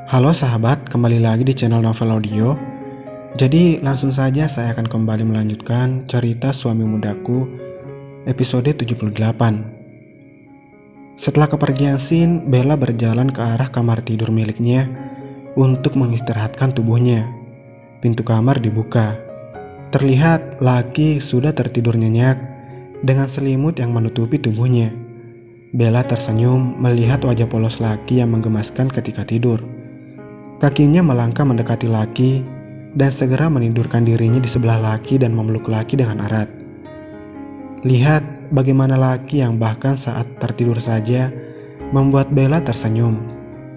Halo sahabat, kembali lagi di channel Novel Audio. Jadi langsung saja saya akan kembali melanjutkan cerita Suami Mudaku episode 78. Setelah kepergian Sin, Bella berjalan ke arah kamar tidur miliknya untuk mengistirahatkan tubuhnya. Pintu kamar dibuka. Terlihat Laki sudah tertidur nyenyak dengan selimut yang menutupi tubuhnya. Bella tersenyum melihat wajah polos Laki yang menggemaskan ketika tidur. Kakinya melangkah mendekati Laki dan segera menidurkan dirinya di sebelah Laki dan memeluk Laki dengan erat. Lihat bagaimana Laki yang bahkan saat tertidur saja membuat Bella tersenyum.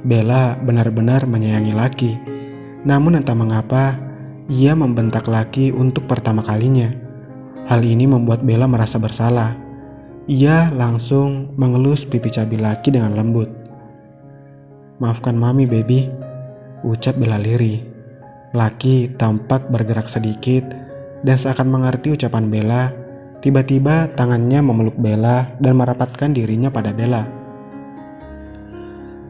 Bella benar-benar menyayangi Laki. Namun entah mengapa ia membentak Laki untuk pertama kalinya. Hal ini membuat Bella merasa bersalah. Ia langsung mengelus pipi cabi Laki dengan lembut. "Maafkan Mami, baby," ucap Bella lirih. Laki tampak bergerak sedikit dan seakan mengerti ucapan Bella. Tiba-tiba tangannya memeluk Bella dan merapatkan dirinya pada Bella.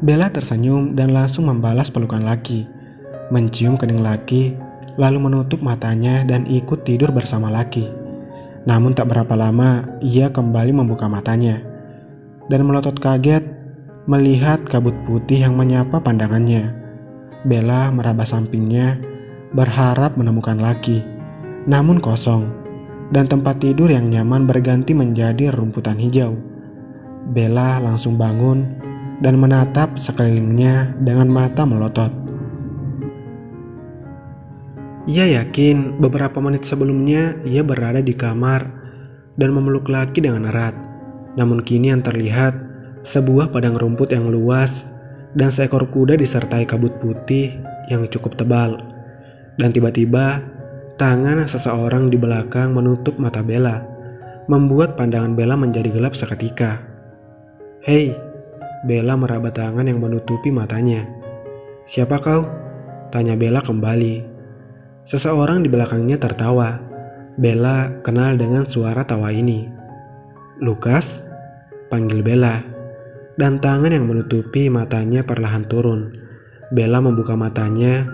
Bella tersenyum dan langsung membalas pelukan Laki, mencium kening Laki, lalu menutup matanya dan ikut tidur bersama Laki. Namun tak berapa lama ia kembali membuka matanya dan melotot kaget melihat kabut putih yang menyapa pandangannya. Bella meraba sampingnya, berharap menemukan Laki, namun kosong, dan tempat tidur yang nyaman berganti menjadi rumputan hijau. Bella langsung bangun dan menatap sekelilingnya dengan mata melotot. Ia yakin beberapa menit sebelumnya ia berada di kamar dan memeluk Laki dengan erat, namun kini yang terlihat sebuah padang rumput yang luas dan seekor kuda disertai kabut putih yang cukup tebal. Dan tiba-tiba tangan seseorang di belakang menutup mata Bella, membuat pandangan Bella menjadi gelap seketika. "Hei," Bella meraba tangan yang menutupi matanya. "Siapa kau?" tanya Bella kembali. Seseorang di belakangnya tertawa. Bella kenal dengan suara tawa ini. "Lukas?" panggil Bella. Dan tangan yang menutupi matanya perlahan turun. Bella membuka matanya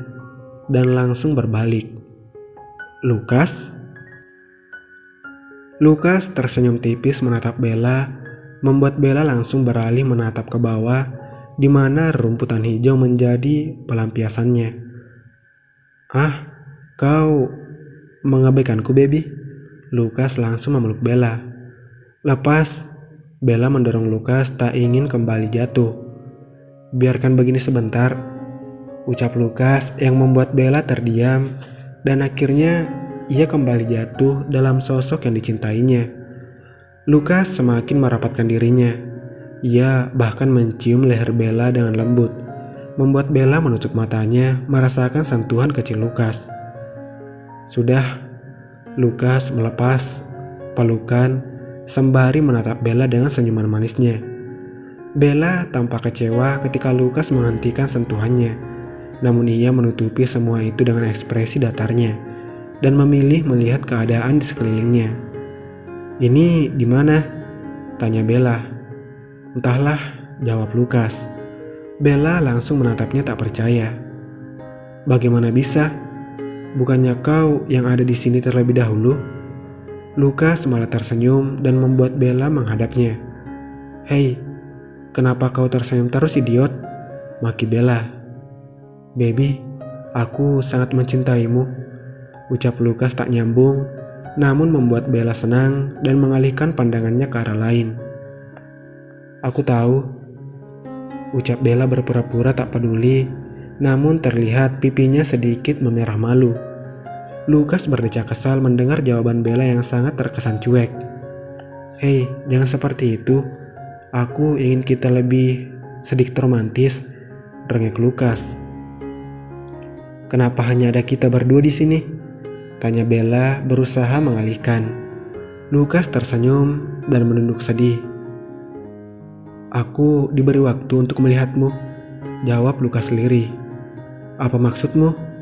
dan langsung berbalik. "Lukas?" Lukas tersenyum tipis menatap Bella, membuat Bella langsung beralih menatap ke bawah, di mana rumputan hijau menjadi pelampiasannya. "Ah, kau mengabaikanku, baby?" Lukas langsung memeluk Bella. "Lepas." Bella mendorong Lukas tak ingin kembali jatuh. "Biarkan begini sebentar," ucap Lukas yang membuat Bella terdiam dan akhirnya ia kembali jatuh dalam sosok yang dicintainya. Lukas semakin merapatkan dirinya. Ia bahkan mencium leher Bella dengan lembut, membuat Bella menutup matanya merasakan sentuhan kecil Lukas. "Sudah." Lukas melepas pelukan sembari menatap Bella dengan senyuman manisnya. Bella tampak kecewa ketika Lukas menghentikan sentuhannya, namun ia menutupi semua itu dengan ekspresi datarnya dan memilih melihat keadaan di sekelilingnya. "Ini di mana?" tanya Bella. "Entahlah," jawab Lukas. Bella langsung menatapnya tak percaya. "Bagaimana bisa? Bukannya kau yang ada di sini terlebih dahulu?" Lukas malah tersenyum dan membuat Bella menghadapnya. "Hei, kenapa kau tersenyum terus, idiot?" maki Bella. "Baby, aku sangat mencintaimu," ucap Lukas tak nyambung, namun membuat Bella senang dan mengalihkan pandangannya ke arah lain. "Aku tahu," ucap Bella berpura-pura tak peduli, namun terlihat pipinya sedikit memerah malu. Lukas berdecak kesal mendengar jawaban Bella yang sangat terkesan cuek. "Hei, jangan seperti itu. Aku ingin kita lebih sedikit romantis," rengek Lukas. "Kenapa hanya ada kita berdua di sini?" tanya Bella berusaha mengalihkan. Lukas tersenyum dan menunduk sedih. "Aku diberi waktu untuk melihatmu," jawab Lukas lirih. "Apa maksudmu?"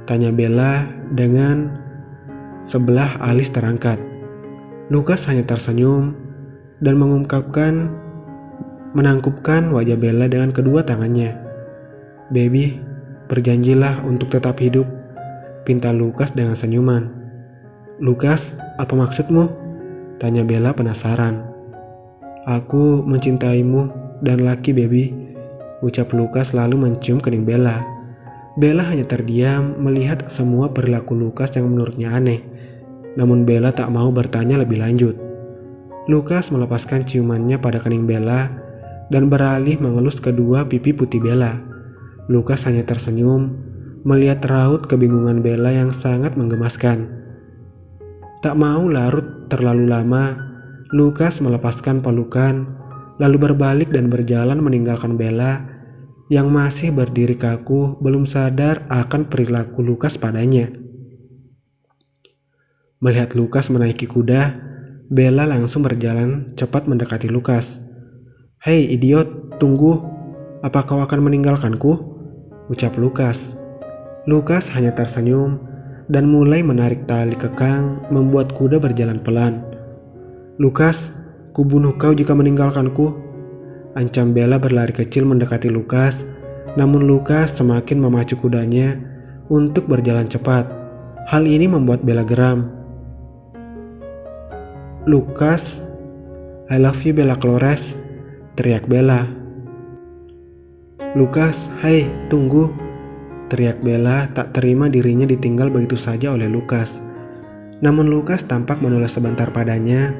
tanya Bella dengan sebelah alis terangkat. Lukas hanya tersenyum dan menangkupkan wajah Bella dengan kedua tangannya. Baby, berjanjilah untuk tetap hidup, pinta Lukas dengan senyuman. Lukas, apa maksudmu? Tanya Bella penasaran. Aku mencintaimu dan laki baby, ucap Lukas lalu mencium kening Bella. Bella hanya terdiam melihat semua perilaku Lukas yang menurutnya aneh. Namun Bella tak mau bertanya lebih lanjut. Lukas melepaskan ciumannya pada kening Bella dan beralih mengelus kedua pipi putih Bella. Lukas hanya tersenyum melihat raut kebingungan Bella yang sangat menggemaskan. Tak mau larut terlalu lama, Lukas melepaskan pelukan lalu berbalik dan berjalan meninggalkan Bella yang masih berdiri kaku belum sadar akan perilaku Lukas padanya. Melihat Lukas menaiki kuda, Bella langsung berjalan cepat mendekati Lukas. "Hei idiot, tunggu. Apa kau akan meninggalkanku?" ucap Lukas. Lukas hanya tersenyum dan mulai menarik tali kekang membuat kuda berjalan pelan. "Lukas, kubunuh kau jika meninggalkanku," ancam Bella berlari kecil mendekati Lukas. Namun Lukas semakin memacu kudanya untuk berjalan cepat. Hal ini membuat Bella geram. "Lukas, I love you Bella Clores," teriak Bella. "Lukas, hai, tunggu," teriak Bella tak terima dirinya ditinggal begitu saja oleh Lukas. Namun Lukas tampak menoleh sebentar padanya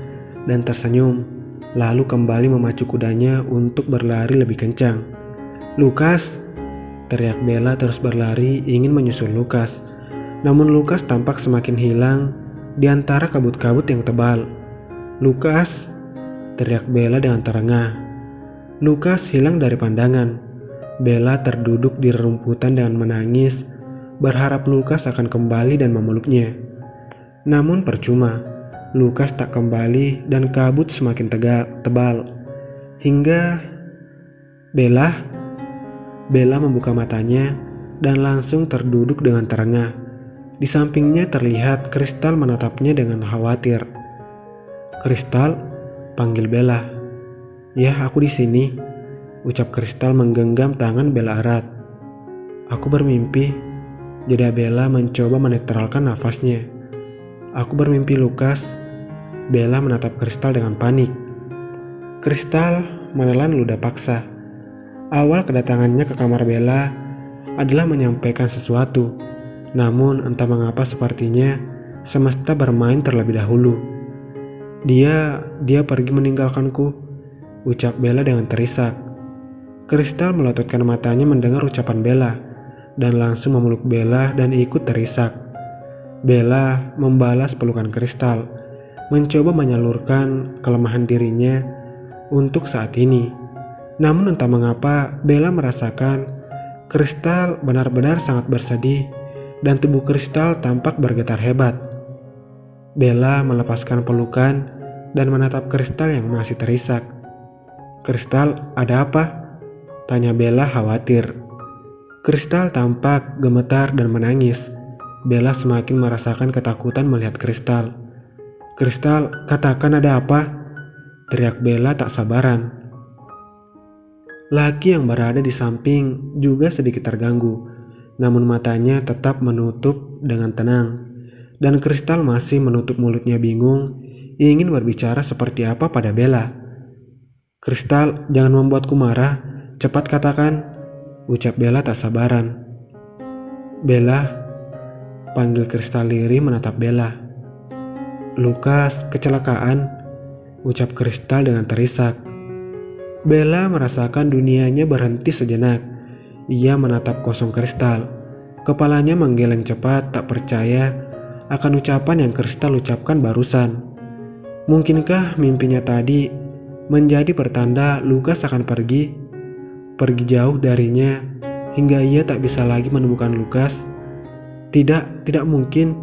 dan tersenyum, lalu kembali memacu kudanya untuk berlari lebih kencang. "Lukas!" teriak Bella terus berlari ingin menyusul Lukas. Namun Lukas tampak semakin hilang di antara kabut-kabut yang tebal. "Lukas!" teriak Bella dengan terengah. Lukas hilang dari pandangan. Bella terduduk di rerumputan dengan menangis, berharap Lukas akan kembali dan memeluknya. Namun percuma, Lukas tak kembali dan kabut semakin tebal. Hingga Bella membuka matanya dan langsung terduduk dengan terengah. Di sampingnya terlihat Kristal menatapnya dengan khawatir. "Kristal?" panggil Bella. "Ya, aku di sini," ucap Kristal menggenggam tangan Bella erat. "Aku bermimpi," jeda Bella mencoba menetralkan nafasnya. "Aku bermimpi Lukas." Bella menatap Kristal dengan panik. Kristal menelan ludah paksa. Awal kedatangannya ke kamar Bella adalah menyampaikan sesuatu. Namun entah mengapa sepertinya semesta bermain terlebih dahulu. Dia pergi meninggalkanku," ucap Bella dengan terisak. Kristal melototkan matanya mendengar ucapan Bella dan langsung memeluk Bella dan ikut terisak. Bella membalas pelukan Kristal, mencoba menyalurkan kelemahan dirinya untuk saat ini. Namun entah mengapa Bella merasakan Kristal benar-benar sangat bersedih dan tubuh Kristal tampak bergetar hebat. Bella melepaskan pelukan dan menatap Kristal yang masih terisak. "Kristal, ada apa?" tanya Bella khawatir. Kristal tampak gemetar dan menangis. Bella semakin merasakan ketakutan melihat Kristal. "Kristal, katakan ada apa?" teriak Bella tak sabaran. Laki yang berada di samping juga sedikit terganggu, namun matanya tetap menutup dengan tenang. Dan Kristal masih menutup mulutnya bingung, ingin berbicara seperti apa pada Bella. "Kristal, jangan membuatku marah, cepat katakan," ucap Bella tak sabaran. "Bella," panggil Kristal lirih menatap Bella. "Lukas kecelakaan," ucap Kristal dengan terisak. Bella merasakan dunianya berhenti sejenak. Ia menatap kosong Kristal. Kepalanya menggeleng cepat, tak percaya akan ucapan yang Kristal ucapkan barusan. Mungkinkah mimpinya tadi menjadi pertanda Lukas akan pergi jauh darinya hingga ia tak bisa lagi menemukan Lukas? Tidak mungkin,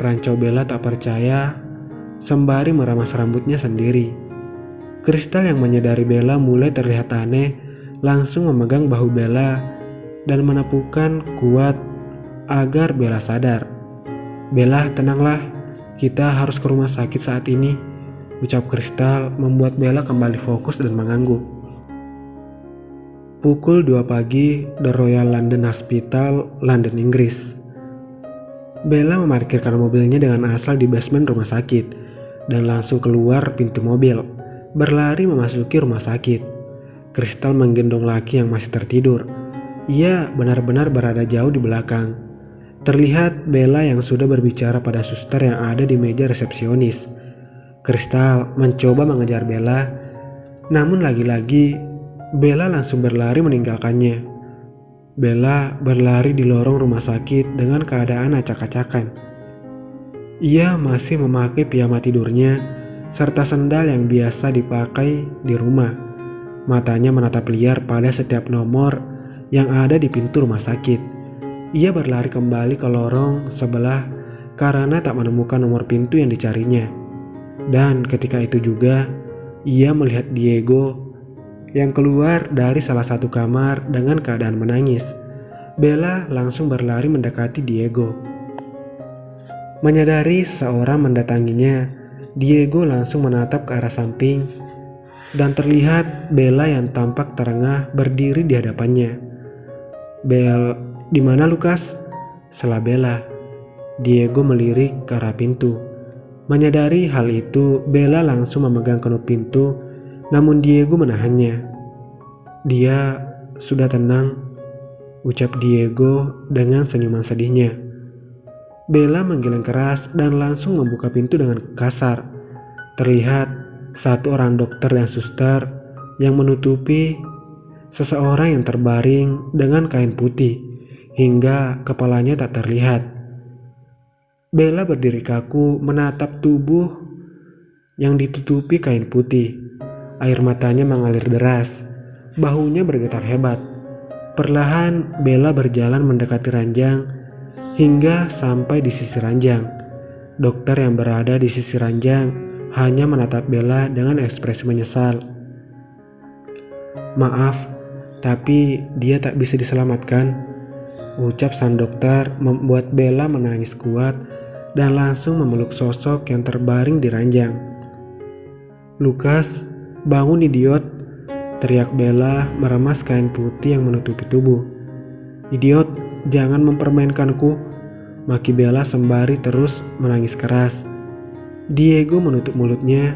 rancau Bella tak percaya sembari meramas rambutnya sendiri. Kristal yang menyadari Bella mulai terlihat aneh langsung memegang bahu Bella dan menepukkan kuat agar Bella sadar. "Bella, tenanglah, kita harus ke rumah sakit saat ini," ucap Kristal membuat Bella kembali fokus dan mengangguk. Pukul 2 pagi, The Royal London Hospital, London, Inggris. Bella memarkirkan mobilnya dengan asal di basement rumah sakit dan langsung keluar pintu mobil, berlari memasuki rumah sakit. Crystal menggendong laki yang masih tertidur. Ia benar-benar berada jauh di belakang. Terlihat Bella yang sudah berbicara pada suster yang ada di meja resepsionis. Crystal mencoba mengejar Bella, namun lagi-lagi Bella langsung berlari meninggalkannya. Bella berlari di lorong rumah sakit dengan keadaan acak-acakan. Ia masih memakai piyama tidurnya serta sendal yang biasa dipakai di rumah. Matanya menatap liar pada setiap nomor yang ada di pintu rumah sakit. Ia berlari kembali ke lorong sebelah karena tak menemukan nomor pintu yang dicarinya. Dan ketika itu juga, ia melihat Diego yang keluar dari salah satu kamar dengan keadaan menangis. Bella langsung berlari mendekati Diego. Menyadari seseorang mendatanginya, Diego langsung menatap ke arah samping dan terlihat Bella yang tampak terengah berdiri di hadapannya. "Bel, di mana Lukas?" sela Bella. Diego melirik ke arah pintu. Menyadari hal itu, Bella langsung memegang kenup pintu, namun Diego menahannya. "Dia sudah tenang," ucap Diego dengan senyuman sedihnya. Bella menggeleng keras dan langsung membuka pintu dengan kasar. Terlihat satu orang dokter dan suster yang menutupi seseorang yang terbaring dengan kain putih hingga kepalanya tak terlihat. Bella berdiri kaku menatap tubuh yang ditutupi kain putih. Air matanya mengalir deras, bahunya bergetar hebat. Perlahan Bella berjalan mendekati ranjang hingga sampai di sisi ranjang. Dokter yang berada di sisi ranjang hanya menatap Bella dengan ekspresi menyesal. "Maaf, tapi dia tak bisa diselamatkan," ucap sang dokter membuat Bella menangis kuat dan langsung memeluk sosok yang terbaring di ranjang. "Lukas, bangun idiot!" teriak Bella meremas kain putih yang menutupi tubuh. "Idiot, jangan mempermainkanku!" maki Bella sembari terus menangis keras. Diego menutup mulutnya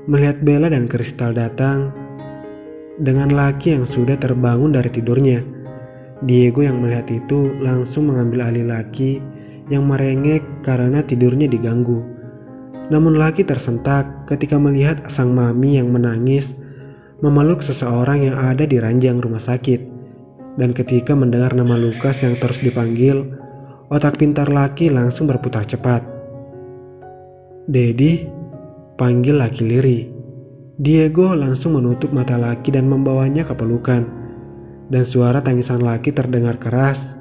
melihat Bella dan Crystal datang dengan laki yang sudah terbangun dari tidurnya. Diego yang melihat itu langsung mengambil alih laki yang merengek karena tidurnya diganggu. Namun laki tersentak ketika melihat sang mami yang menangis memeluk seseorang yang ada di ranjang rumah sakit. Dan ketika mendengar nama Lukas yang terus dipanggil, otak pintar laki langsung berputar cepat. "Dedi," panggil laki lirih. Diego langsung menutup mata laki dan membawanya ke pelukan. Dan suara tangisan laki terdengar keras,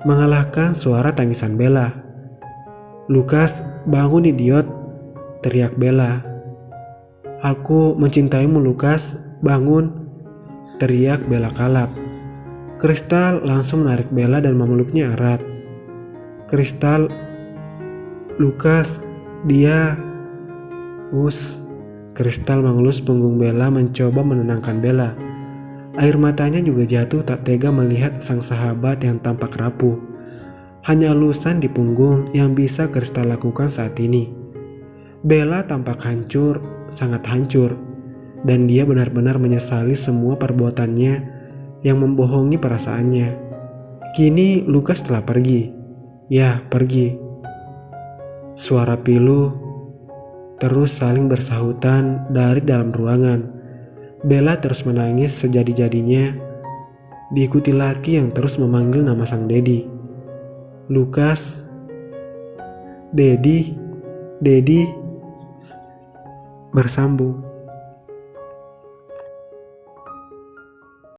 mengalahkan suara tangisan Bella. "Lukas, bangun idiot!" teriak Bella. "Aku mencintaimu Lukas, bangun!" teriak Bella kalap. Crystal langsung menarik Bella dan memeluknya erat. "Crystal, Lukas, dia..." Crystal mengelus punggung Bella mencoba menenangkan Bella. Air matanya juga jatuh tak tega melihat sang sahabat yang tampak rapuh. Hanya elusan di punggung yang bisa Crystal lakukan saat ini. Bella tampak hancur, sangat hancur, dan dia benar-benar menyesali semua perbuatannya yang membohongi perasaannya. Kini Lukas telah pergi. Ya, pergi. Suara pilu terus saling bersahutan dari dalam ruangan. Bella terus menangis sejadi-jadinya, diikuti laki yang terus memanggil nama sang Dedi. "Lukas, Dedi, Dedi," bersambung.